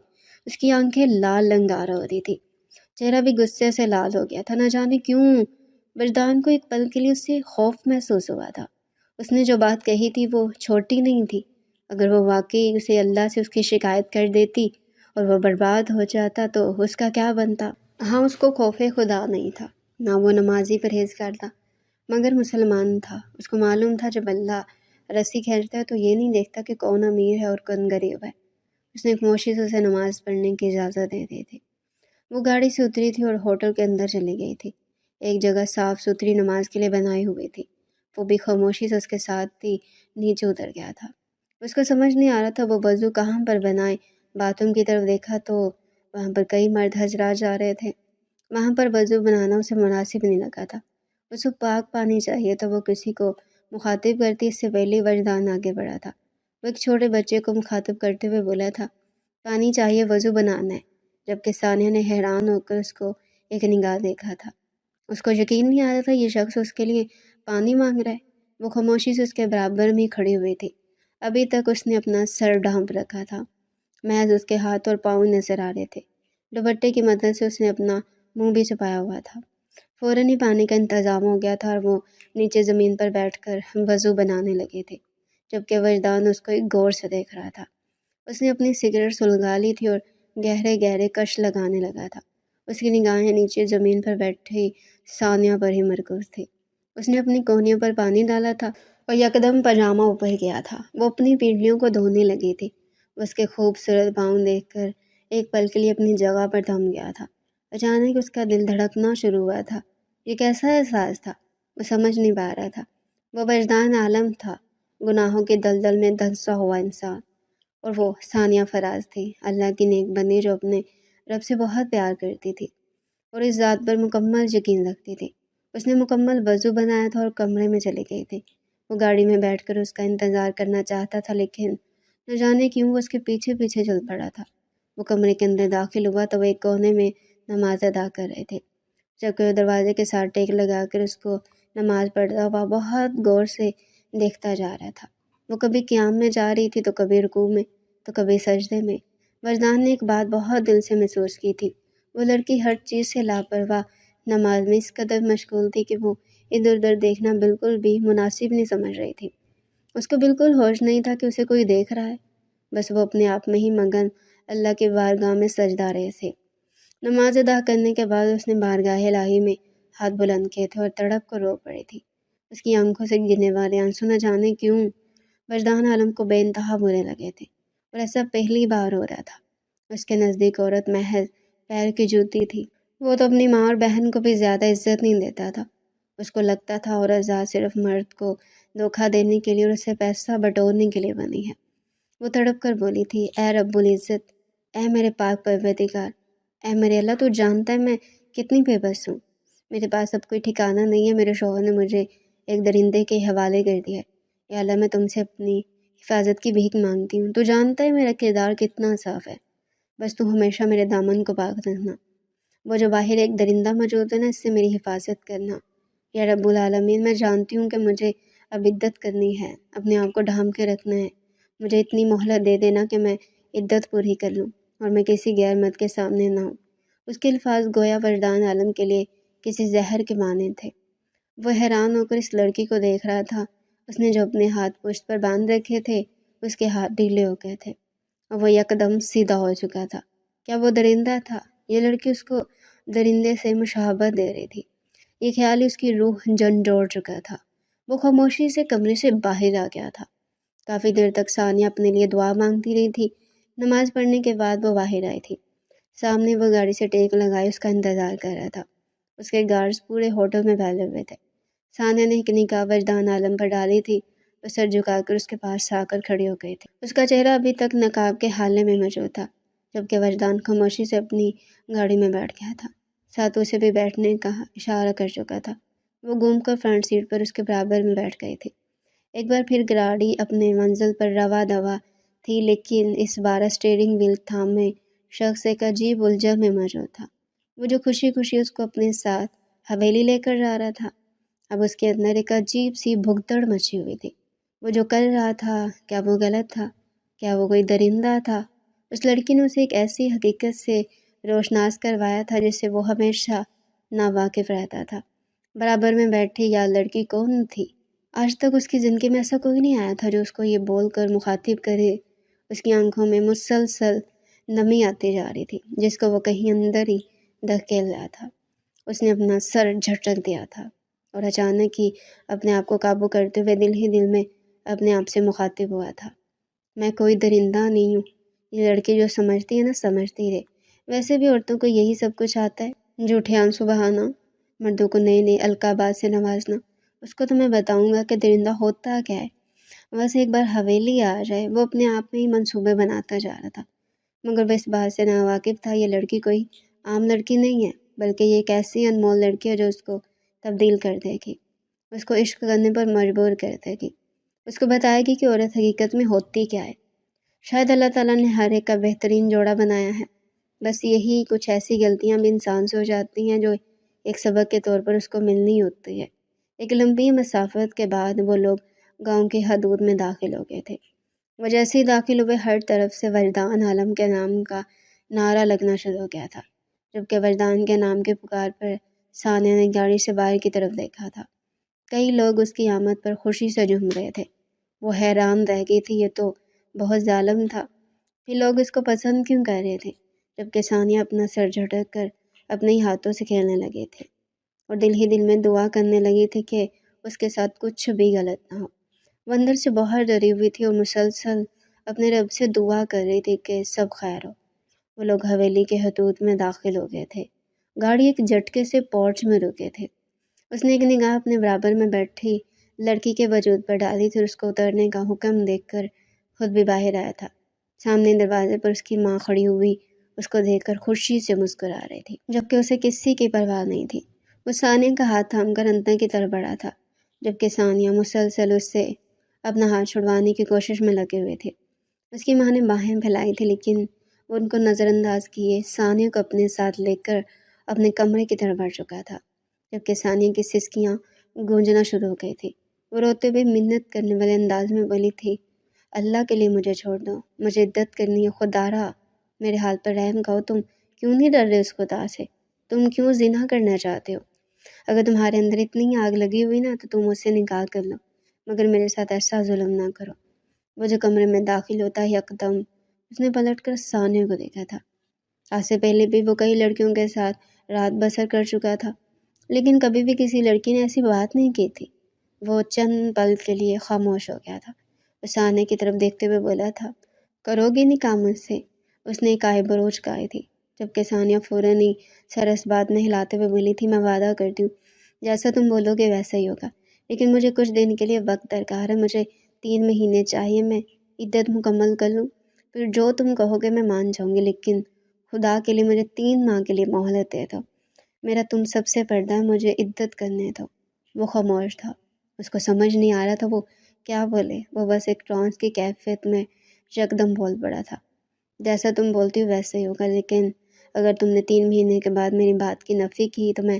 اس کی آنکھیں لال لنگارہ ہو رہی تھی، چہرہ بھی غصے سے لال ہو گیا تھا۔ نہ جانے کیوں وجدان کو ایک پل کے لیے اس سے خوف محسوس ہوا تھا۔ اس نے جو بات کہی تھی وہ چھوٹی نہیں تھی۔ اگر وہ واقعی اسے اللہ سے اس کی شکایت کر دیتی اور وہ برباد ہو جاتا تو اس کا کیا بنتا؟ ہاں، اس کو خوف خدا نہیں تھا، نہ وہ نمازی پرہیزگار تھا، مگر مسلمان تھا۔ اس کو معلوم تھا جب اللہ رسی کھینچتا ہے تو یہ نہیں دیکھتا کہ کون امیر ہے اور کون غریب ہے۔ اس نے خاموشی سے اسے نماز پڑھنے کی اجازت دے دی تھی۔ وہ گاڑی سے اتری تھی اور ہوٹل کے اندر چلی گئی تھی۔ ایک جگہ صاف ستھری نماز کے لیے بنائی ہوئی تھی، وہ بھی خاموشی سے اس کے ساتھ ہی نیچے اتر گیا تھا۔ اس کو سمجھ نہیں آ رہا تھا وہ وضو کہاں پر بنائے۔ باتھ روم کی طرف دیکھا تو وہاں پر کئی مرد حضرات جا رہے تھے۔ وہاں پر وضو بنانا اسے مناسب نہیں لگا تھا۔ اس کو پاک پانی چاہیے تھا۔ وہ کسی کو مخاطب کرتی اس سے پہلے وجدان آگے بڑھا تھا۔ وہ ایک چھوٹے بچے کو مخاطب کرتے ہوئے بولا تھا، پانی چاہیے، وضو بنانا ہے، جبکہ ثانیہ نے حیران ہو کر اس کو ایک نگاہ دیکھا تھا۔ اس کو یقین نہیں آ رہا تھا یہ شخص اس کے لیے پانی مانگ رہا ہے۔ وہ خاموشی سے اس کے برابر میں کھڑی ہوئی تھی۔ ابھی تک اس نے اپنا سر ڈھانپ رکھا تھا، محض اس کے ہاتھ اور پاؤں نظر آ رہے تھے۔ دوپٹے کی مدد سے اس نے اپنا منہ بھی چھپایا ہوا تھا۔ فوراً ہی پانی کا انتظام ہو گیا تھا اور وہ نیچے زمین پر بیٹھ کر وضو بنانے لگے تھے، جبکہ وجدان اس کو ایک غور سے دیکھ رہا تھا۔ اس نے اپنی سگریٹ سلگا لی تھی اور گہرے گہرے کش لگانے لگا تھا۔ اس کی نگاہیں نیچے زمین پر بیٹھی ثانیہ پر ہی مرکوز تھی۔ اس نے اپنی کونیوں پر پانی ڈالا تھا اور یکدم پاجامہ اوپر گیا تھا۔ وہ اپنی پینڈلیوں کو دھونے لگی تھی۔ اس کے خوبصورت پاؤں دیکھ کر ایک پل کے لیے اپنی جگہ پر تھم گیا تھا۔ اچانک اس کا دل دھڑکنا شروع ہوا تھا۔ یہ کیسا احساس تھا؟ وہ سمجھ نہیں پا رہا تھا۔ وہ وجدان عالم تھا، گناہوں کے دلدل میں دھنسا ہوا انسان۔ اور وہ ثانیہ فراز تھی، اللہ کی نیک بندی جو اپنے رب سے بہت پیار کرتی تھی اور اس ذات پر مکمل یقین رکھتی تھی۔ اس نے مکمل وضو بنایا تھا اور کمرے میں چلی گئی تھی۔ وہ گاڑی میں بیٹھ کر اس کا انتظار کرنا چاہتا تھا، لیکن نہ جانے کیوں وہ اس کے پیچھے پیچھے چل پڑا تھا۔ وہ کمرے کے اندر داخل ہوا تو وہ ایک کونے میں نماز ادا کر رہے تھے، جبکہ وہ دروازے کے ساتھ ٹیک لگا کر اس کو نماز پڑھتا ہوا بہت غور سے دیکھتا جا رہا تھا۔ وہ کبھی قیام میں جا رہی تھی تو کبھی رکوع میں تو کبھی سجدے میں۔ وجدان نے ایک بات بہت دل سے محسوس کی تھی، وہ لڑکی ہر چیز سے لاپرواہ نماز میں اس قدر مشغول تھی کہ وہ ادھر ادھر دیکھنا بالکل بھی مناسب نہیں سمجھ رہی تھی۔ اس کو بالکل ہوش نہیں تھا کہ اسے کوئی دیکھ رہا ہے، بس وہ اپنے آپ میں ہی مگن اللہ کے بارگاہ میں سجدہ رہے تھے۔ نماز ادا کرنے کے بعد اس نے بارگاہ الہی میں ہاتھ بلند کیے تھے اور تڑپ کر رو پڑی تھی۔ اس کی آنکھوں سے گرنے والے آنسو نہ جانے کیوں وجدان عالم کو بے انتہا برے لگے تھے، اور ایسا پہلی بار ہو رہا تھا۔ اس کے نزدیک عورت محض پیر کی جوتی تھی۔ وہ تو اپنی ماں اور بہن کو بھی زیادہ عزت نہیں دیتا تھا۔ اس کو لگتا تھا عورت ذات صرف مرد کو دھوکہ دینے کے لیے اور اسے پیسہ بٹورنے کے لیے بنی ہے۔ وہ تڑپ کر بولی تھی، اے رب العزت، اے میرے پاک پروردگار، اے میرے اللہ، تو جانتا ہے میں کتنی بے بس ہوں۔ میرے پاس اب کوئی ٹھکانہ نہیں ہے، میرے شوہر نے مجھے ایک درندے کے حوالے کر دیا ہے۔ یا اللہ، میں تم سے اپنی حفاظت کی بھیک مانگتی ہوں۔ تو جانتا ہے میرا کردار کتنا صاف ہے، بس تو ہمیشہ میرے دامن کو پاک رکھنا۔ وہ جو باہر ایک درندہ موجود ہے نا، اس سے میری حفاظت کرنا۔ یا رب العالمین، میں جانتی ہوں کہ مجھے اب عدت کرنی ہے، اپنے آپ کو ڈھانپ کے رکھنا ہے۔ مجھے اتنی مہلت دے دینا کہ میں عدت پوری کر لوں اور میں کسی غیر مرد کے سامنے نہ ہوں۔ اس کے الفاظ گویا وجدان عالم کے لیے کسی زہر کے مانند تھے۔ وہ حیران ہو کر اس لڑکی کو دیکھ رہا تھا۔ اس نے جو اپنے ہاتھ پشت پر باندھ رکھے تھے، اس کے ہاتھ ڈھیلے ہو گئے تھے اور وہ یکدم سیدھا ہو چکا تھا۔ کیا وہ درندہ تھا؟ یہ لڑکی اس کو درندے سے مشابہت دے رہی تھی۔ یہ خیال ہی اس کی روح جھنجھوڑ چکا تھا۔ وہ خاموشی سے کمرے سے باہر آ گیا تھا۔ کافی دیر تک ثانیہ اپنے لیے دعا مانگتی رہی تھی۔ نماز پڑھنے کے بعد وہ باہر آئی تھی۔ سامنے وہ گاڑی سے ٹیک لگائے اس کا انتظار کر رہا تھا۔ اس کے گارڈز پورے ہوٹل میں پھیلے ہوئے تھے۔ ثانیہ نے ایک نگاہ وجدان عالم پر ڈالی تھی، وہ سر جھکا کر اس کے پاس آ کر کھڑی ہو گئی تھی۔ اس کا چہرہ ابھی تک نقاب کے حالے میں موجود تھا، جبکہ وجدان خاموشی سے اپنی گاڑی میں بیٹھ گیا تھا، ساتھ اسے بھی بیٹھنے کا اشارہ کر چکا تھا۔ وہ گھوم کر فرنٹ سیٹ پر اس کے برابر میں بیٹھ گئی تھی۔ ایک بار پھر گاڑی اپنے منزل پر رواں دواں تھی، لیکن اس بار اسٹیئرنگ وہیل تھامے شخص ایک عجیب الجھن میں موجود تھا۔ وہ جو خوشی خوشی اس کو اپنے ساتھ حویلی لے کر جا رہا تھا، اب اس کے اندر ایک عجیب سی بھگدڑ مچی ہوئی تھی۔ وہ جو کر رہا تھا، کیا وہ غلط تھا؟ کیا وہ کوئی درندہ تھا؟ اس لڑکی نے اسے ایک ایسی حقیقت سے روشناس کروایا تھا جس سے وہ ہمیشہ ناواقف رہتا تھا۔ برابر میں بیٹھی یا لڑکی کون تھی؟ آج تک اس کی زندگی میں ایسا کوئی نہیں آیا تھا جو اس کو یہ بول کر مخاطب کرے۔ اس کی آنکھوں میں مسلسل نمی آتی جا رہی تھی، جس کو وہ کہیں اندر ہی دھکیل رہا تھا۔ اس نے اپنا سر جھٹک دیا تھا اور اچانک ہی اپنے آپ کو قابو کرتے ہوئے دل ہی دل میں اپنے آپ سے مخاطب ہوا تھا، میں کوئی درندہ نہیں ہوں۔ یہ لڑکی جو سمجھتی ہے نا، سمجھتی رہے۔ ویسے بھی عورتوں کو یہی سب کچھ آتا ہے، جھوٹے آنسو بہانا، مردوں کو نئے نئے القابات سے نوازنا۔ اس کو تو میں بتاؤں گا کہ درندہ ہوتا کیا ہے۔ بس ایک بار حویلی آ جائے۔ وہ اپنے آپ میں ہی منصوبے بناتا جا رہا تھا، مگر وہ اس بات سے ناواقف تھا، یہ لڑکی کوئی عام لڑکی نہیں ہے، بلکہ یہ ایک ایسی انمول لڑکی ہے جو اس کو تبدیل کر دے گی، اس کو عشق کرنے پر مجبور کر دے گی، اس کو بتائے گی کہ عورت حقیقت میں ہوتی کیا ہے۔ شاید اللہ تعالیٰ نے ہر ایک کا بہترین جوڑا بنایا ہے، بس یہی کچھ ایسی غلطیاں بھی انسان سے ہو جاتی ہیں جو ایک سبق کے طور پر اس کو ملنی ہوتی ہے۔ ایک لمبی مسافت کے بعد وہ لوگ گاؤں کی حدود میں داخل ہو گئے تھے۔ وہ جیسے ہی داخل ہوئے، ہر طرف سے وجدان عالم کے نام کا نعرہ لگنا شروع ہو گیا تھا، جبکہ وجدان کے نام کے پکار پر ثانیہ نے گاڑی سے باہر کی طرف دیکھا تھا۔ کئی لوگ اس کی آمد پر خوشی سے جھوم رہے تھے۔ وہ حیران رہ گئی تھی، یہ تو بہت ظالم تھا، پھر لوگ اس کو پسند کیوں کر رہے تھے؟ جبکہ ثانیہ اپنا سر جھٹک کر اپنے ہی ہاتھوں سے کھیلنے لگے تھے اور دل ہی دل میں دعا کرنے لگی تھی کہ اس کے ساتھ کچھ بھی غلط نہ ہو۔ وہ اندر سے بہت ڈری ہوئی تھی اور مسلسل اپنے رب سے دعا کر رہی تھی کہ سب خیر ہو۔ وہ لوگ حویلی کے حدود میں داخل ہو گئے تھے۔ گاڑی ایک جھٹکے سے پورچ میں رکے تھے۔ اس نے ایک نگاہ اپنے برابر میں بیٹھی لڑکی کے وجود پر ڈالی تھی اور اس کو اترنے کا حکم دیکھ کر خود بھی باہر آیا تھا۔ سامنے دروازے پر اس کی ماں کھڑی ہوئی اس کو دیکھ کر خوشی سے مسکرا رہی تھی، جبکہ اسے کسی کی پرواہ نہیں تھی۔ وہ ثانیہ کا ہاتھ تھام کر اندر کی طرف بڑھا تھا، جبکہ ثانیہ مسلسل اس سے اپنا ہاتھ چھڑوانے کی کوشش میں لگے ہوئے تھے۔ اس کی ماں نے باہیں پھیلائی تھی لیکن وہ ان کو نظر انداز کیے ثانیہ کو اپنے ساتھ لے کر اپنے کمرے کی طرف بڑھ چکا تھا، جبکہ ثانیہ کی سسکیاں گونجنا شروع ہو گئی تھی۔ وہ روتے ہوئے منت کرنے والے انداز میں بولی تھی، اللہ کے لیے مجھے چھوڑ دو، مجھے عدت کرنی ہے، خدا را میرے حال پر رحم کرو، تم کیوں نہیں ڈر رہے اس خدا سے؟ تم کیوں زنا کرنا چاہتے ہو؟ اگر تمہارے اندر اتنی آگ لگی ہوئی نا تو تم اس سے نکاح کر لو، مگر میرے ساتھ ایسا ظلم نہ کرو۔ وہ جو کمرے میں داخل ہوتا ہی یکدم اس نے پلٹ کر ثانیہ کو دیکھا تھا۔ آج سے پہلے بھی وہ کئی لڑکیوں کے ساتھ رات بسر کر چکا تھا، لیکن کبھی بھی کسی لڑکی نے ایسی بات نہیں کی تھی۔ وہ چند پل کے لیے خاموش ہو گیا تھا۔ وہ ثانیہ کی طرف دیکھتے ہوئے بولا تھا، کرو گے نہیں کام مجھ سے؟ اس نے ایک آئے بروچ کہی تھی، جبکہ ثانیہ فوراً ہی سر اس بات میں ہلاتے ہوئے بولی تھی، میں وعدہ کرتی ہوں جیسا تم بولو گے ویسا ہی ہوگا، لیکن مجھے کچھ دن کے لیے وقت درکار ہے، مجھے 3 مہینے چاہیے، میں عدت مکمل کر لوں، پھر جو تم کہو گے میں مان جاؤں گی، لیکن خدا کے لیے مجھے 3 ماہ کے لیے مہلت دے دو، میرا تم سب سے پردہ ہے، مجھے عدت کرنے دو۔ وہ خاموش تھا، اس کو سمجھ نہیں آ رہا تھا وہ کیا بولے، وہ بس ایک ٹرانس کی کیفیت میں یکدم بول پڑا تھا، جیسا تم بولتی ہو ویسا ہی ہوگا، لیکن اگر تم نے 3 مہینے کے بعد میری بات کی نفی کی تو میں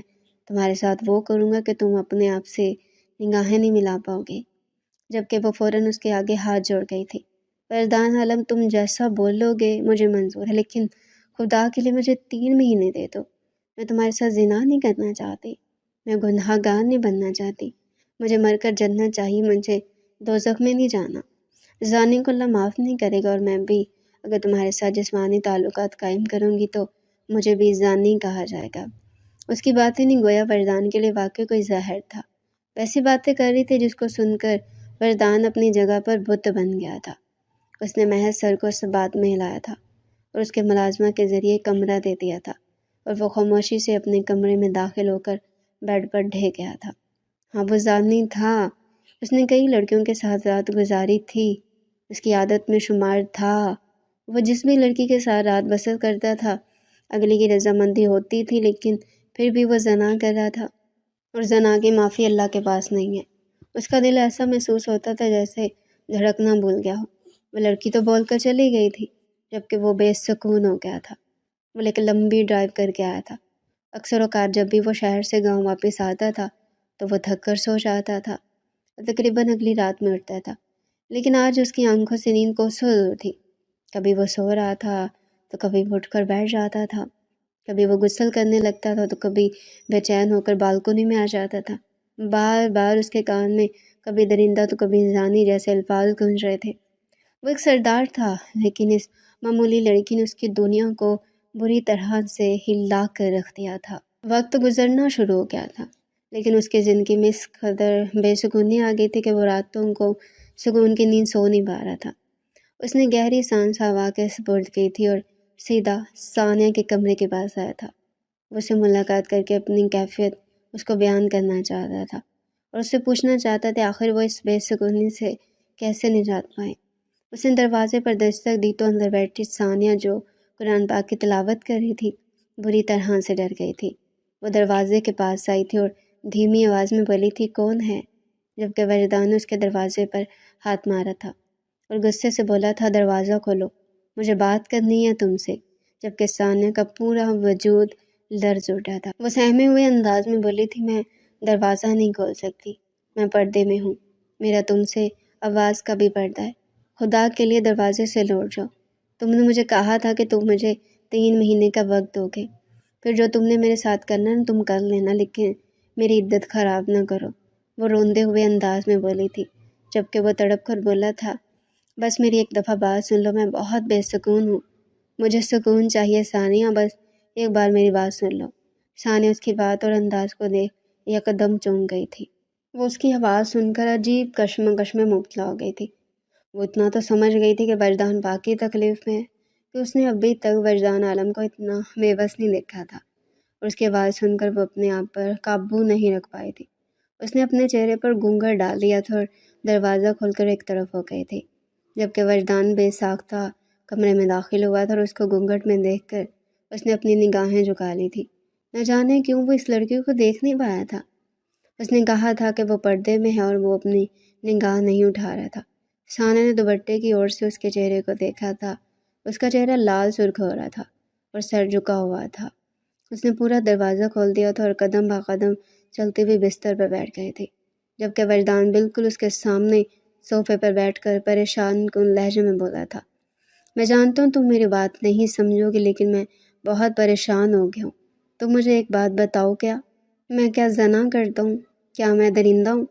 تمہارے ساتھ وہ کروں گا کہ تم اپنے آپ سے نگاہیں نہیں ملا پاؤ گے۔ جبکہ وہ فوراً اس کے آگے ہاتھ جوڑ گئی تھی، وردان عالم تم جیسا بولو گے مجھے منظور ہے، لیکن خدا کے لیے مجھے 3 مہینے دے دو، میں تمہارے ساتھ زنا نہیں کرنا چاہتی، میں گناہ گار نہیں بننا چاہتی، مجھے مر کر جنت چاہیے، مجھے دوزخ میں نہیں جانا۔ زانی کو اللہ معاف نہیں کرے گا، اور میں بھی اگر تمہارے ساتھ جسمانی تعلقات قائم کروں گی تو مجھے بھی زانی کہا جائے گا۔ اس کی باتیں نہیں گویا وردان کے لیے واقعی کوئی زہر تھا، ویسی باتیں کر رہی تھی جس کو سن کر وردان اپنی جگہ پر بت بن گیا تھا۔ اس نے محض سر کو اس بات میں ہلایا تھا اور اس کے ملازمہ کے ذریعے کمرہ دے دیا تھا، اور وہ خاموشی سے اپنے کمرے میں داخل ہو کر بیڈ پر ڈھہ گیا تھا۔ ہاں وہ زانی تھا، اس نے کئی لڑکیوں کے ساتھ رات گزاری تھی، اس کی عادت میں شمار تھا، وہ جس بھی لڑکی کے ساتھ رات بسر کرتا تھا اگلی کی رضامندی ہوتی تھی، لیکن پھر بھی وہ زنا کر رہا تھا، اور زنا کی معافی اللہ کے پاس نہیں ہے۔ اس کا دل ایسا محسوس ہوتا تھا جیسے دھڑکنا بھول گیا ہو۔ وہ لڑکی تو بول کر چلی گئی تھی، جبکہ وہ بے سکون ہو گیا تھا۔ وہ ایک لمبی ڈرائیو کر کے آیا تھا۔ اکثر اوقات جب بھی وہ شہر سے گاؤں واپس آتا تھا تو وہ تھک کر سو جاتا تھا، تقریباً اگلی رات میں اٹھتا تھا، لیکن آج اس کی آنکھوں سے نیند کوسوں دور تھی۔ کبھی وہ سو رہا تھا تو کبھی وہ اٹھ کر بیٹھ جاتا تھا، کبھی وہ غسل کرنے لگتا تھا تو کبھی بے چین ہو کر بالکونی میں آ جاتا تھا۔ بار بار اس کے کان میں کبھی درندہ تو کبھی زانی جیسے الفاظ گونج رہے تھے۔ وہ ایک سردار تھا، لیکن اس معمولی لڑکی نے اس کی دنیا کو بری طرح سے ہلا کر رکھ دیا تھا۔ وقت گزرنا شروع ہو گیا تھا، لیکن اس کی زندگی میں اس قدر بے سکونی آ گئی تھی کہ وہ راتوں کو سکون کی نیند سو نہیں پا رہا تھا۔ اس نے گہری سانس ہوا کے سپرد کی تھی اور سیدھا ثانیہ کے کمرے کے پاس آیا تھا۔ وہ اس سے ملاقات کر کے اپنی کیفیت اس کو بیان کرنا چاہتا تھا اور اس سے پوچھنا چاہتا تھا آخر وہ اس بے سکونی سے کیسے نجات پائے۔ اس نے دروازے پر دستک دی تو اندر بیٹھی ثانیہ جو قرآن پاک کی تلاوت کر رہی تھی بری طرح سے ڈر گئی تھی۔ وہ دروازے کے پاس آئی تھی اور دھیمی آواز میں بولی تھی، کون ہے؟ جبکہ وجدان نے اس کے دروازے پر ہاتھ مارا تھا اور غصے سے بولا تھا، دروازہ کھولو، مجھے بات کرنی ہے تم سے۔ جبکہ ثانیہ کا پورا وجود لرز اٹھا تھا۔ وہ سہمے ہوئے انداز میں بولی تھی، میں دروازہ نہیں کھول سکتی، میں پردے میں ہوں، میرا تم سے آواز کا بھی پردہ ہے، خدا کے لیے دروازے سے لوٹ جاؤ، تم نے مجھے کہا تھا کہ تم مجھے 3 مہینے کا وقت دو گے، پھر جو تم نے میرے ساتھ کرنا ہے تم کر لینا، لیکن میری عدت خراب نہ کرو۔ وہ روندے ہوئے انداز میں بولی تھی، جبکہ وہ تڑپ کر بولا تھا، بس میری ایک دفعہ بات سن لو، میں بہت بے سکون ہوں، مجھے سکون چاہیے ثانیہ، بس ایک بار میری بات سن لو۔ ثانیہ اس کی بات اور انداز کو دیکھ یکدم چونک گئی تھی۔ وہ اس کی آواز سن کر عجیب کشمکش میں مبتلا ہو گئی تھی۔ وہ اتنا تو سمجھ گئی تھی کہ وجدان باقی تکلیف میں ہے، کہ اس نے ابھی تک وجدان عالم کو اتنا بے بس نہیں دیکھا تھا، اور اس کی آواز سن کر وہ اپنے آپ پر قابو نہیں رکھ پائی تھی۔ اس نے اپنے چہرے پر گھونگھٹ ڈال دیا تھا اور دروازہ کھول کر ایک طرف ہو گئی تھی، جبکہ وجدان بے ساختہ کمرے میں داخل ہوا تھا اور اس کو گھونگھٹ میں دیکھ کر اس نے اپنی نگاہیں جھکا لی تھی۔ نہ جانے کیوں وہ اس لڑکی کو دیکھ نہیں پایا تھا۔ اس نے کہا تھا کہ وہ پردے میں ہے اور وہ اپنی نگاہ نہیں اٹھا رہا تھا۔ ثانیہ نے دوپٹے کی اور سے اس کے چہرے کو دیکھا تھا۔ اس کا چہرہ لال سرخ ہو رہا تھا اور سر جھکا ہوا تھا۔ اس نے پورا دروازہ کھول دیا تھا اور قدم با قدم چلتے ہوئے بستر پر بیٹھ گئی تھی، جبکہ وجدان بالکل اس کے سامنے صوفے پر بیٹھ کر پریشان کن لہجے میں بولا تھا، میں جانتا ہوں تم میری بات نہیں سمجھو گی، لیکن میں بہت پریشان ہو گیا ہوں۔ تم مجھے ایک بات بتاؤ، میں کیا زنا کرتا ہوں؟ کیا میں درندہ ہوں؟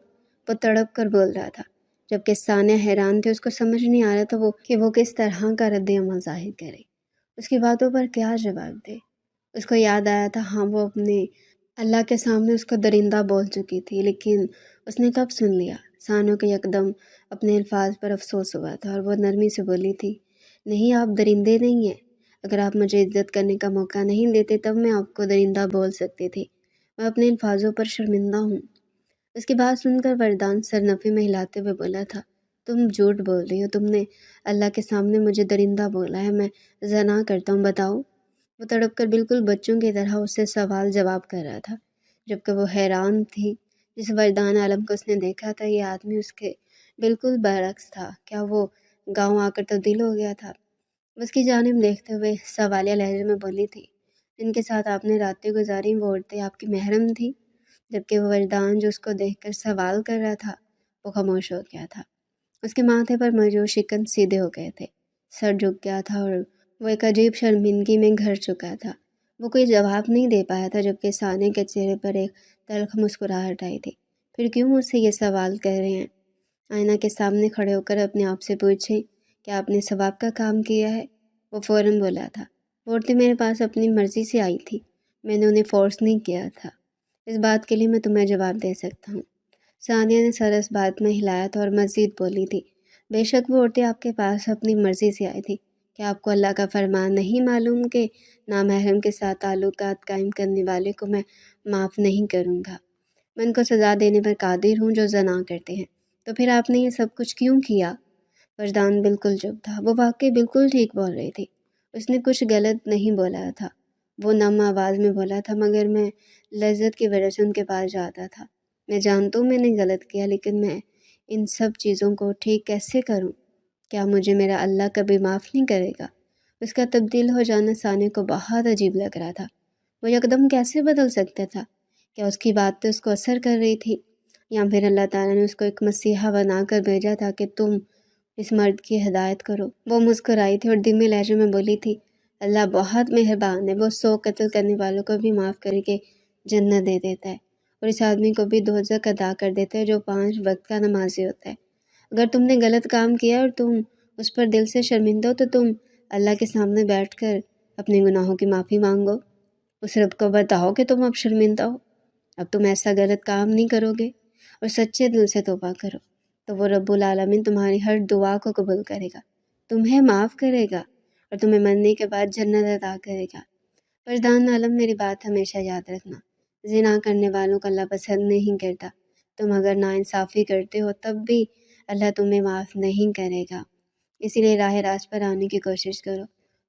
وہ تڑپ کر بول رہا تھا، جبکہ ثانیہ حیران تھی۔ اس کو سمجھ نہیں آ رہا تھا کہ وہ کس طرح کا رد عمل ظاہر کرے، اس کی باتوں پر کیا جواب دے۔ اس کو یاد آیا تھا ہاں وہ اپنے اللہ کے سامنے اس کو درندہ بول چکی تھی، لیکن اس نے کب سن لیا؟ ثانیہ کو یکدم اپنے الفاظ پر افسوس ہوا تھا اور وہ نرمی سے بولی تھی، نہیں آپ درندے نہیں ہیں۔ اگر آپ مجھے عزت کرنے کا موقع نہیں دیتے تب میں آپ کو درندہ بول سکتی تھی۔ میں اپنے الفاظوں پر شرمندہ ہوں۔ اس کی بات سن کر وردان سر نفی میں ہلاتے ہوئے بولا تھا، تم جھوٹ بول رہی ہو، تم نے اللہ کے سامنے مجھے درندہ بولا ہے، میں زنا کرتا ہوں، بتاؤ۔ وہ تڑپ کر بالکل بچوں کی طرح اس سے سوال جواب کر رہا تھا، جبکہ وہ حیران تھی۔ جس وردان عالم کو اس نے دیکھا تھا یہ آدمی اس کے بالکل برعکس تھا۔ کیا وہ گاؤں آ کر تبدیل ہو گیا تھا؟ اس کی جانب دیکھتے ہوئے سوالیہ لہجے میں بولی تھی، جن کے ساتھ آپ نے راتیں گزاری وہ عورتیں آپ کی محرم تھی؟ جبکہ وہ وردان جو اس کو دیکھ کر سوال کر رہا تھا وہ خاموش ہو گیا تھا۔ اس کے ماتھے پر موجود شکن سیدھے ہو گئے تھے، سر جھک گیا تھا اور وہ ایک عجیب شرمندگی میں گھر چکا تھا۔ وہ کوئی جواب نہیں دے پایا تھا، جبکہ ثانیہ کے چہرے پر ایک تلخ مسکراہٹ آئی تھی۔ پھر کیوں مجھ سے یہ سوال کر رہے ہیں؟ آئینہ کے سامنے کھڑے ہو کر اپنے آپ سے پوچھیں کہ آپ نے ثواب کا کام کیا ہے۔ وہ فوراً بولا تھا، وہ عورتیں میرے پاس اپنی مرضی سے آئی تھی، میں نے انہیں فورس نہیں کیا تھا، اس بات کے لیے میں تمہیں جواب دے سکتا ہوں۔ ثانیہ نے سر اس بات میں ہلایا تھا اور مزید بولی تھی، بے شک وہ عورتیں آپ کے پاس اپنی مرضی سے آئی تھی۔ کیا آپ کو اللہ کا فرمان نہیں معلوم کہ نامحرم کے ساتھ تعلقات قائم کرنے والے کو میں معاف نہیں کروں گا؟ میں ان کو سزا دینے پر قادر ہوں جو زنا کرتے ہیں۔ تو پھر آپ نے یہ سب کچھ کیوں کیا؟ وجدان بالکل چپ تھا۔ وہ واقعی بالکل ٹھیک بول رہی تھی، اس نے کچھ غلط نہیں بولا تھا۔ وہ نم آواز میں بولا تھا، مگر میں لذت کی وجہ سے ان کے پاس جاتا تھا۔ میں جانتا ہوں میں نے غلط کیا، لیکن میں ان سب چیزوں کو ٹھیک کیسے کروں؟ کیا مجھے میرا اللہ کبھی معاف نہیں کرے گا؟ اس کا تبدیل ہو جانا ثانیہ کو بہت عجیب لگ رہا تھا۔ وہ یکدم کیسے بدل سکتا تھا؟ کیا اس کی باتیں اس کو اثر کر رہی تھی، یا پھر اللہ تعالیٰ نے اس کو ایک مسیحا بنا کر بھیجا تھا کہ تم اس مرد کی ہدایت کرو؟ وہ مسکرائی تھی اور دھیمے لہجے میں بولی تھی، اللہ بہت مہربان ہے، وہ 100 قتل کرنے والوں کو بھی معاف کر کے جنت دے دیتا ہے، اور اس آدمی کو بھی دوزخ ادا کر دیتا ہے جو 5 وقت کا نمازی ہوتا ہے۔ اگر تم نے غلط کام کیا اور تم اس پر دل سے شرمندہ ہو تو تم اللہ کے سامنے بیٹھ کر اپنے گناہوں کی معافی مانگو، اس رب کو بتاؤ کہ تم اب شرمندہ ہو، اب تم ایسا غلط کام نہیں کرو گے اور سچے دل سے توبہ کرو، تو وہ رب العالمین تمہاری ہر دعا کو قبول کرے گا، تمہیں معاف کرے گا اور تمہیں مرنے کے بعد جنت عطا کرے گا۔ وجدان عالم، میری بات ہمیشہ یاد رکھنا، زنا کرنے والوں کو اللہ پسند نہیں کرتا۔ تم اگر ناانصافی کرتے ہو تب بھی اللہ تمہیں معاف نہیں کرے گا، اسی لیے راہ راست پر آنے کی کوشش کرو،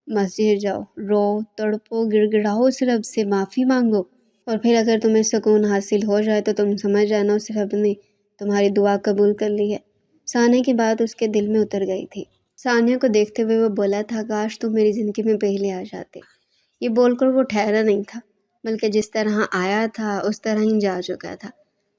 مسجد جاؤ، رو، تڑپو، گڑ گڑاؤ، اس رب سے معافی مانگو، اور پھر اگر تمہیں سکون حاصل ہو جائے تو تم سمجھ جانا اس رب نے تمہاری دعا قبول کر لی ہے۔ ثانیہ کی بات اس کے دل میں اتر گئی تھی۔ ثانیہ کو دیکھتے ہوئے وہ بولا تھا، کاش تم میری زندگی میں پہلے آ جاتے۔ یہ بول کر وہ ٹھہرا نہیں تھا، بلکہ جس طرح آیا تھا اس طرح ہی جا چکا تھا۔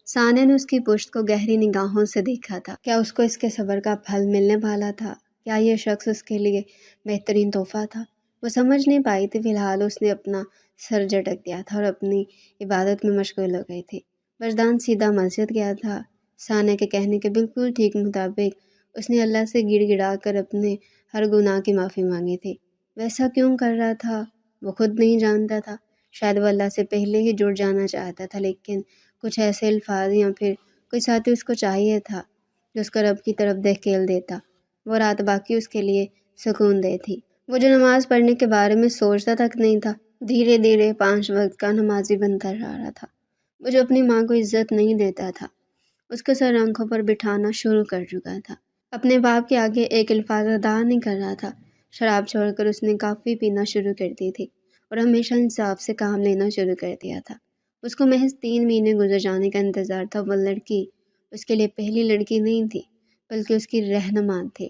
ثانیہ نے اس کی پشت کو گہری نگاہوں سے دیکھا تھا۔ کیا اس کو اس کے صبر کا پھل ملنے والا تھا؟ کیا یہ شخص اس کے لیے بہترین تحفہ تھا؟ وہ سمجھ نہیں پائی تھی۔ فی الحال اس نے اپنا سر جھٹک دیا تھا اور اپنی عبادت میں مشغول ہو گئی تھی۔ وجدان سیدھا مسجد گیا تھا۔ ثانیہ کے کہنے کے بالکل ٹھیک مطابق اس نے اللہ سے گڑ گڑا کر اپنے ہر گناہ کی معافی مانگی تھی۔ ویسا کیوں کر رہا تھا وہ خود نہیں جانتا تھا۔ شاید وہ اللہ سے پہلے ہی جڑ جانا چاہتا تھا، لیکن کچھ ایسے الفاظ یا پھر کوئی ساتھی اس کو چاہیے تھا جو اس کو رب کی طرف دھکیل دیتا۔ وہ رات باقی اس کے لیے سکون دہ تھی۔ وہ جو نماز پڑھنے کے بارے میں سوچتا تک نہیں تھا، دھیرے دھیرے 5 وقت کا نمازی بنتا جا رہا تھا۔ وہ جو اپنی ماں کو عزت نہیں دیتا تھا، اس کو سر آنکھوں پر بٹھانا شروع کر چکا تھا۔ اپنے باپ کے آگے ایک الفاظ ادا نہیں کر رہا تھا۔ شراب چھوڑ کر اس نے کافی پینا شروع کر دی تھی اور ہمیشہ انصاف سے کام لینا شروع کر دیا تھا۔ اس کو محض 3 مہینے گزر جانے کا انتظار تھا۔ وہ لڑکی اس کے لیے پہلی لڑکی نہیں تھی، بلکہ اس کی رہنما تھی،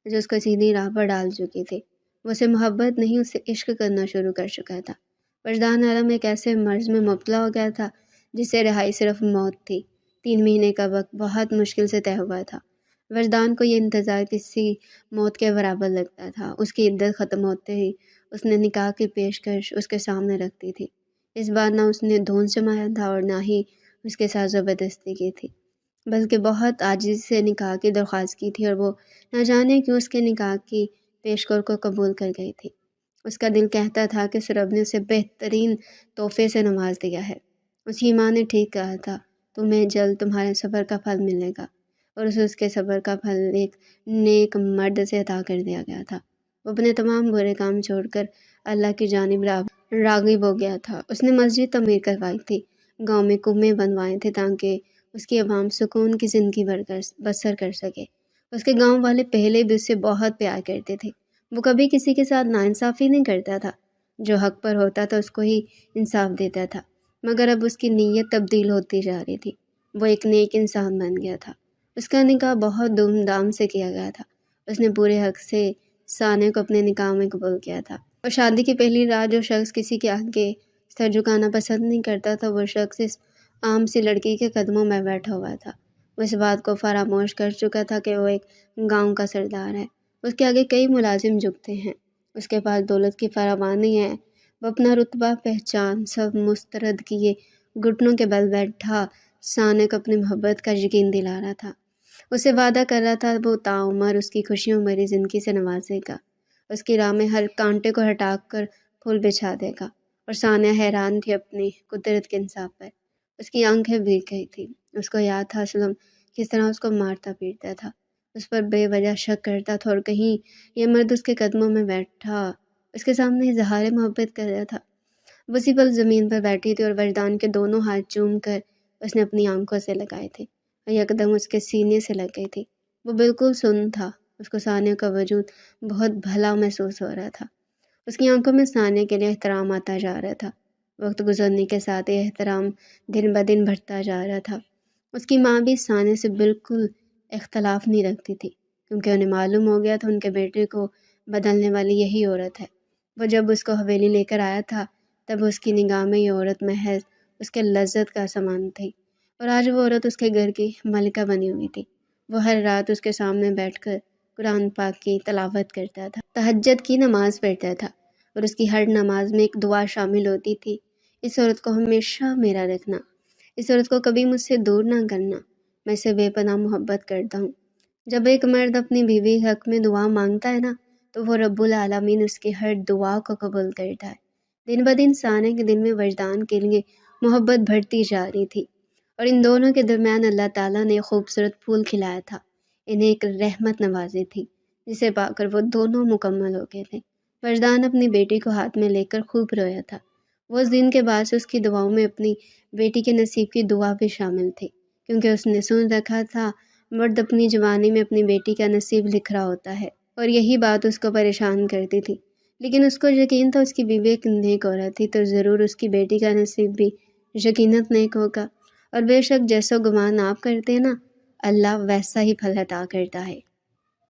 جو اس کو سیدھی راہ پر ڈال چکی تھی۔ وہ اسے محبت نہیں، اسے عشق کرنا شروع کر چکا تھا۔ وجدان عالم ایک ایسے مرض میں مبتلا ہو گیا تھا جس سے رہائی صرف موت تھی۔ 3 مہینے کا وقت بہت مشکل سے طے ہوا تھا۔ وجدان کو یہ انتظار کسی موت کے برابر لگتا تھا۔ اس کی عدت ختم ہوتے ہی اس نے نکاح کی پیشکش اس کے سامنے رکھ دی تھی۔ اس بار نہ اس نے دھون جمایا تھا اور نہ ہی اس کے ساتھ زبردستی کی تھی، بلکہ بہت عاجزی سے نکاح کی درخواست کی تھی، اور وہ نہ جانے کیوں اس کے نکاح کی پیشکش کو قبول کر گئی تھی۔ اس کا دل کہتا تھا کہ رب نے اسے بہترین تحفے سے نواز دیا ہے۔ اس کی ماں نے ٹھیک کہا تھا، تمہیں جلد تمہارے صبر کا پھل ملے گا، اور اسے اس کے صبر کا پھل ایک نیک مرد سے عطا کر دیا گیا تھا۔ وہ اپنے تمام برے کام چھوڑ کر اللہ کی جانب راغب ہو گیا تھا۔ اس نے مسجد تعمیر کروائی تھی، گاؤں میں کنویں بنوائے تھے تاکہ اس کی عوام سکون کی زندگی بسر کر سکے۔ اس کے گاؤں والے پہلے بھی اس سے بہت پیار کرتے تھے۔ وہ کبھی کسی کے ساتھ ناانصافی نہیں کرتا تھا، جو حق پر ہوتا تھا اس کو ہی انصاف دیتا تھا۔ مگر اب اس کی نیت تبدیل ہوتی جا رہی تھی۔ وہ ایک نیک انسان بن گیا تھا۔ اس کا نکاح بہت دھوم دھام سے کیا گیا تھا۔ اس نے پورے حق سے ثانیہ کو اپنے نکاح میں قبول کیا تھا، اور شادی کی پہلی رات جو شخص کسی کے آگے سر جھکانا پسند نہیں کرتا تھا، وہ شخص اس عام سی لڑکی کے قدموں میں بیٹھا ہوا تھا۔ وہ اس بات کو فراموش کر چکا تھا کہ وہ ایک گاؤں کا سردار ہے۔ اس کے آگے کئی ملازم جھکتے ہیں، اس کے پاس دولت کی فراوانی ہے۔ وہ اپنا رتبہ، پہچان سب مسترد کیے گھٹنوں کے بل بیٹھا ثانیہ کو اپنی محبت کا یقین دلا رہا تھا۔ اسے وعدہ کر رہا تھا وہ تاعمر اس کی خوشیوں بھری زندگی سے نوازے گا، اس کی راہ میں ہر کانٹے کو ہٹا کر پھول بچھا دے گا۔ اور ثانیہ حیران تھی اپنی قدرت کے انصاف پر۔ اس کی آنکھیں بھیگ گئی تھی۔ اس کو یاد تھا اسلم کس طرح اس کو مارتا پیٹتا تھا، اس پر بے وجہ شک کرتا تھا، اور کہیں یہ مرد اس کے قدموں میں بیٹھا اس کے سامنے اظہار محبت کر رہا تھا۔ وہ اسی پل زمین پر بیٹھی تھی اور وجدان کے دونوں ہاتھ چوم کر اس نے اپنی آنکھوں سے لگائے تھے، اور یکدم اس کے سینے سے لگ گئی تھی۔ وہ بالکل سن تھا۔ اس کو ثانیہ کا وجود بہت بھلا محسوس ہو رہا تھا۔ اس کی آنکھوں میں ثانیہ کے لیے احترام آتا جا رہا تھا۔ وقت گزرنے کے ساتھ یہ احترام دن بدن بڑھتا جا رہا تھا۔ اس کی ماں بھی ثانیہ سے بالکل اختلاف نہیں رکھتی تھی، کیونکہ انہیں معلوم ہو گیا تھا ان کے بیٹے کو بدلنے والی یہی عورت ہے۔ وہ جب اس کو حویلی لے کر آیا تھا تب اس کی نگاہ میں یہ عورت محض اس کے لذت کا سامان تھی، اور آج وہ عورت اس کے گھر کی ملکہ بنی ہوئی تھی۔ وہ ہر رات اس کے سامنے بیٹھ کر قرآن پاک کی تلاوت کرتا تھا، تہجد کی نماز پڑھتا تھا، اور اس کی ہر نماز میں ایک دعا شامل ہوتی تھی: اس عورت کو ہمیشہ میرا رکھنا، اس عورت کو کبھی مجھ سے دور نہ کرنا، میں اسے بے پناہ محبت کرتا ہوں۔ جب ایک مرد اپنی بیوی حق میں دعا مانگتا ہے نا، تو وہ رب العالمین اس کی ہر دعا کو قبول کرتا ہے۔ دن بدن ثانیہ کے دل میں وجدان کے لیے محبت بڑھتی جا رہی تھی، اور ان دونوں کے درمیان اللہ تعالیٰ نے ایک خوبصورت پھول کھلایا تھا، انہیں ایک رحمت نوازی تھی، جسے پا کر وہ دونوں مکمل ہو گئے تھے۔ وجدان اپنی بیٹی کو ہاتھ میں لے کر خوب رویا تھا۔ وہ اس دن کے بعد سے اس کی دعاؤں میں اپنی بیٹی کے نصیب کی دعا بھی شامل تھی، کیونکہ اس نے سن رکھا تھا مرد اپنی جوانی میں اپنی بیٹی کا نصیب لکھ رہا ہوتا ہے، اور یہی بات اس کو پریشان کرتی تھی۔ لیکن اس کو یقین تھا اس کی بیوی ایک نیک عورت تھی، تو ضرور اس کی بیٹی کا نصیب بھی یقیناً نیک ہوگا، اور بے شک جیسا گمان آپ کرتے ہیں نا، اللہ ویسا ہی پھل عطا کرتا ہے۔